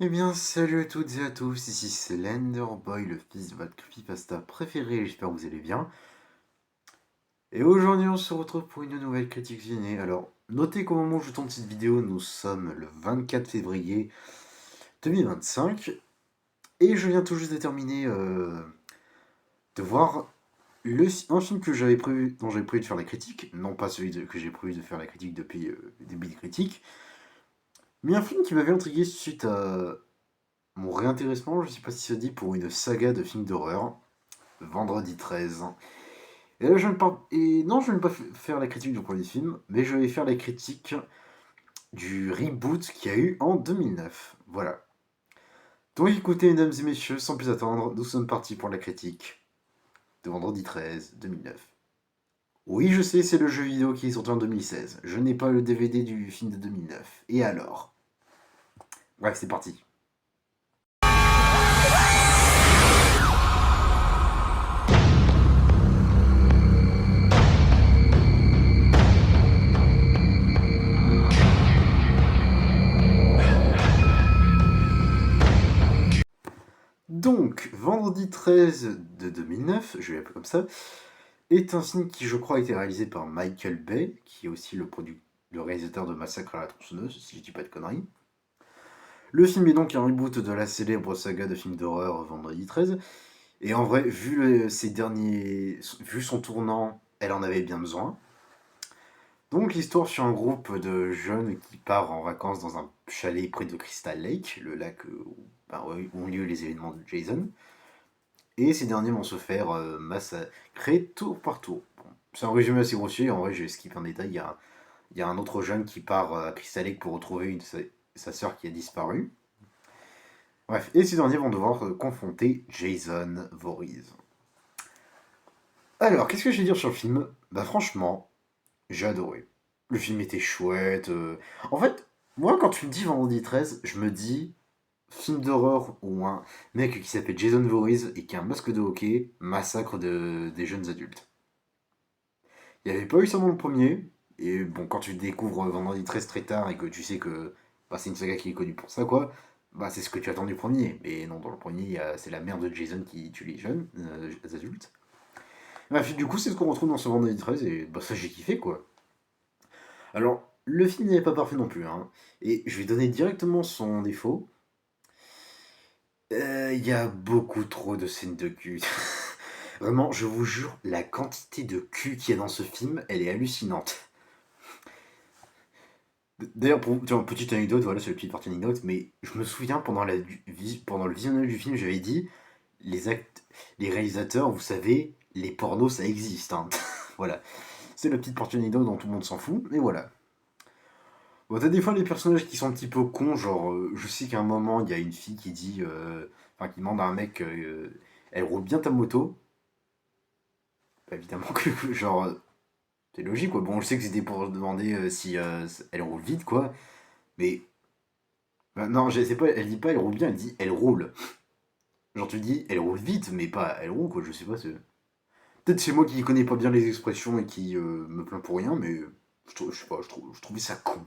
Eh bien, salut à toutes et à tous, ici c'est Lenderboy, le fils de votre creepypasta préféré, j'espère que vous allez bien. Et aujourd'hui, on se retrouve pour une nouvelle critique ciné. Alors, notez qu'au moment où je tourne cette vidéo, nous sommes le 24 février 2025, et je viens tout juste de terminer de voir un film que j'avais prévu, dont j'avais prévu de faire la critique, non pas que j'ai prévu de faire la critique depuis le début des critiques, mais un film qui m'avait intrigué suite à mon réintéressement, je sais pas si ça dit, pour une saga de films d'horreur. Vendredi 13. Et là, non, je ne vais pas faire la critique du premier film, mais je vais faire la critique du reboot qu'il y a eu en 2009. Voilà. Donc écoutez, mesdames et messieurs, sans plus attendre, nous sommes partis pour la critique de Vendredi 13 2009. Oui, je sais, c'est le jeu vidéo qui est sorti en 2016. Je n'ai pas le DVD du film de 2009. Et alors? Bref, c'est parti. Donc, Vendredi 13 de 2009, je vais l'appeler comme ça, est un film qui, je crois, a été réalisé par Michael Bay, qui est aussi le réalisateur de Massacre à la tronçonneuse, si je dis pas de conneries. Le film est donc un reboot de la célèbre saga de films d'horreur Vendredi 13, et en vrai, vu son tournant, elle en avait bien besoin. Donc l'histoire sur un groupe de jeunes qui part en vacances dans un chalet près de Crystal Lake, le lac où ont lieu les événements de Jason. Et ces derniers vont se faire massacrer tour par tour. Bon, c'est un résumé assez grossier, en vrai je skip un détail, il y a un autre jeune qui part à Crystal Lake pour retrouver sa sœur qui a disparu. Bref, et ces derniers vont devoir confronter Jason Voorhees. Alors, qu'est-ce que je vais dire sur le film? Bah franchement, j'ai adoré. Le film était chouette. En fait, moi quand tu me dis Vendredi 13, je me dis film d'horreur où un mec qui s'appelle Jason Voorhees et qui a un masque de hockey massacre des jeunes adultes. Il n'y avait pas eu ça dans le premier. Et bon, quand tu découvres Vendredi 13 très tard et que tu sais que bah, c'est une saga qui est connue pour ça, quoi, bah c'est ce que tu attends du premier. Mais non, dans le premier, c'est la mère de Jason qui tue les jeunes, les adultes. Bref, du coup, c'est ce qu'on retrouve dans ce Vendredi 13 et bah ça, j'ai kiffé, quoi. Alors, le film n'est pas parfait non plus, hein. Et je vais donner directement son défaut. Il y a beaucoup trop de scènes de cul. Vraiment, je vous jure, la quantité de cul qu'il y a dans ce film, elle est hallucinante. D'ailleurs, petite anecdote, voilà, c'est la petite partie anecdote, mais je me souviens pendant le visionnage du film, j'avais dit, les réalisateurs, vous savez, les pornos, ça existe, hein. Voilà. C'est la petite partie anecdote dont tout le monde s'en fout, et voilà. Bon, t'as des fois des personnages qui sont un petit peu cons, genre, je sais qu'à un moment, il y a une fille qui dit, enfin, qui demande à un mec, elle roule bien ta moto? Bah, évidemment que, genre, c'est logique, quoi. Bon, je sais que c'était pour demander si elle roule vite, quoi, mais bah, non, je sais pas, elle dit pas elle roule bien, elle dit elle roule. Genre tu dis elle roule vite, mais pas elle roule quoi, je sais pas. Peut-être c'est moi qui connais pas bien les expressions et qui me plains pour rien, mais je sais pas, je trouvais ça con.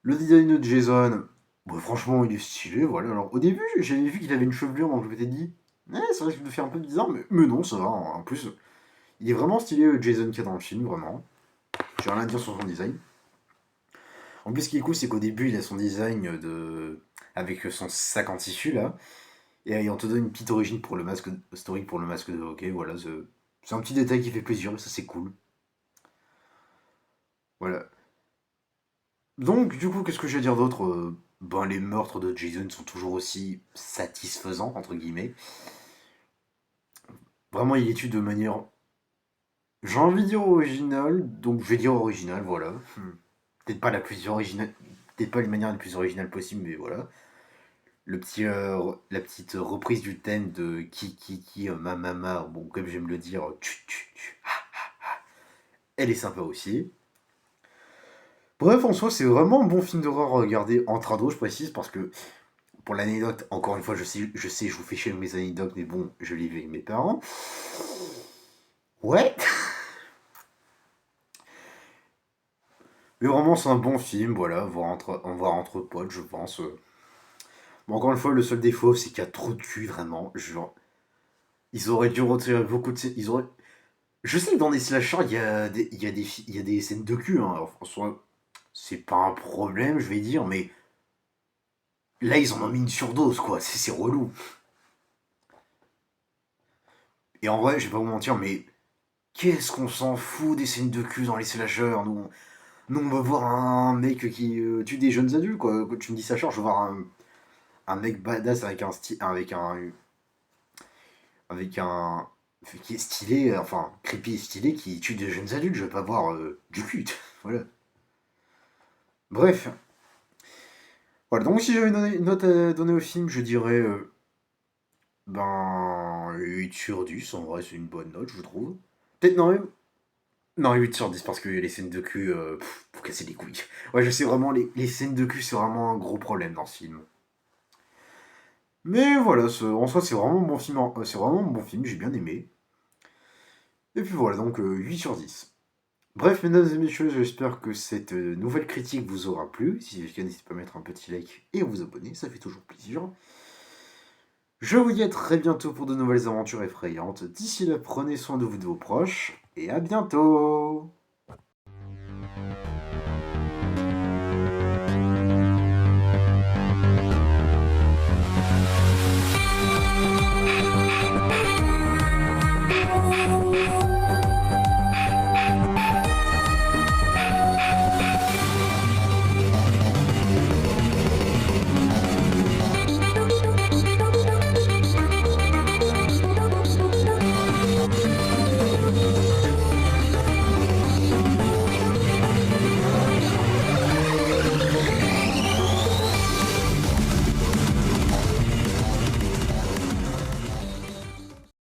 Le design de Jason, bah, franchement il est stylé, voilà. Alors au début j'avais vu qu'il avait une chevelure, donc je m'étais dit, ça risque de faire un peu bizarre, mais non, ça va. En plus, il est vraiment stylé Jason qu'il y a dans le film, vraiment. J'ai rien à dire sur son design. En plus, ce qui est cool, c'est qu'au début, il a son design avec son sac en tissu là. Et on te donne une petite origine pour le masque historique pour le masque de hockey. Voilà, c'est un petit détail qui fait plaisir, ça c'est cool. Voilà. Donc, du coup, qu'est-ce que je vais dire d'autre? Ben, les meurtres de Jason sont toujours aussi satisfaisants, entre guillemets. Vraiment, il est tué de manière, j'ai envie de dire originale, donc je vais dire originale, voilà. Peut-être pas la plus originale, peut-être pas une manière la plus originale possible, mais voilà. La petite reprise du thème de ma mama, bon, comme j'aime le dire, elle est sympa aussi. Bref, en soi, c'est vraiment un bon film d'horreur à regarder en trado, je précise, parce que, pour l'anecdote, encore une fois, je vous fais chier avec mes anecdotes, mais bon, je l'ai vu avec mes parents. Ouais. Mais vraiment, c'est un bon film, voilà, on voir entre potes, je pense. Bon, encore une fois, le seul défaut, c'est qu'il y a trop de cul, vraiment. Genre, ils auraient dû retirer beaucoup de... Ils auraient... Je sais que dans des slashers, il y a des scènes de cul, hein. Alors, en soi, c'est pas un problème, je vais dire, mais là, ils en ont mis une surdose, quoi. C'est relou. Et en vrai, je vais pas vous mentir, mais qu'est-ce qu'on s'en fout des scènes de cul dans les slashers. Nous on va voir un mec qui tue des jeunes adultes, quoi. Quand tu me dis slasher, je veux voir un mec badass avec un style... Avec un... qui est stylé, enfin, creepy et stylé, qui tue des jeunes adultes. Je veux pas voir du cul. Voilà. Bref. Voilà, donc si j'avais une note à donner au film, je dirais... ben... 8 sur 10, en vrai, c'est une bonne note, je trouve. Peut-être non, même... Non, 8 sur 10 parce que les scènes de cul, pour casser les couilles. Ouais, je sais vraiment, les scènes de cul, c'est vraiment un gros problème dans ce film. Mais voilà, en soi, c'est vraiment un bon film, c'est vraiment un bon film, j'ai bien aimé. Et puis voilà, donc 8 sur 10. Bref, mesdames et messieurs, j'espère que cette nouvelle critique vous aura plu. Si c'est le cas, n'hésitez pas à mettre un petit like et à vous abonner, ça fait toujours plaisir. Je vous dis à très bientôt pour de nouvelles aventures effrayantes. D'ici là, prenez soin de vous et de vos proches, et à bientôt!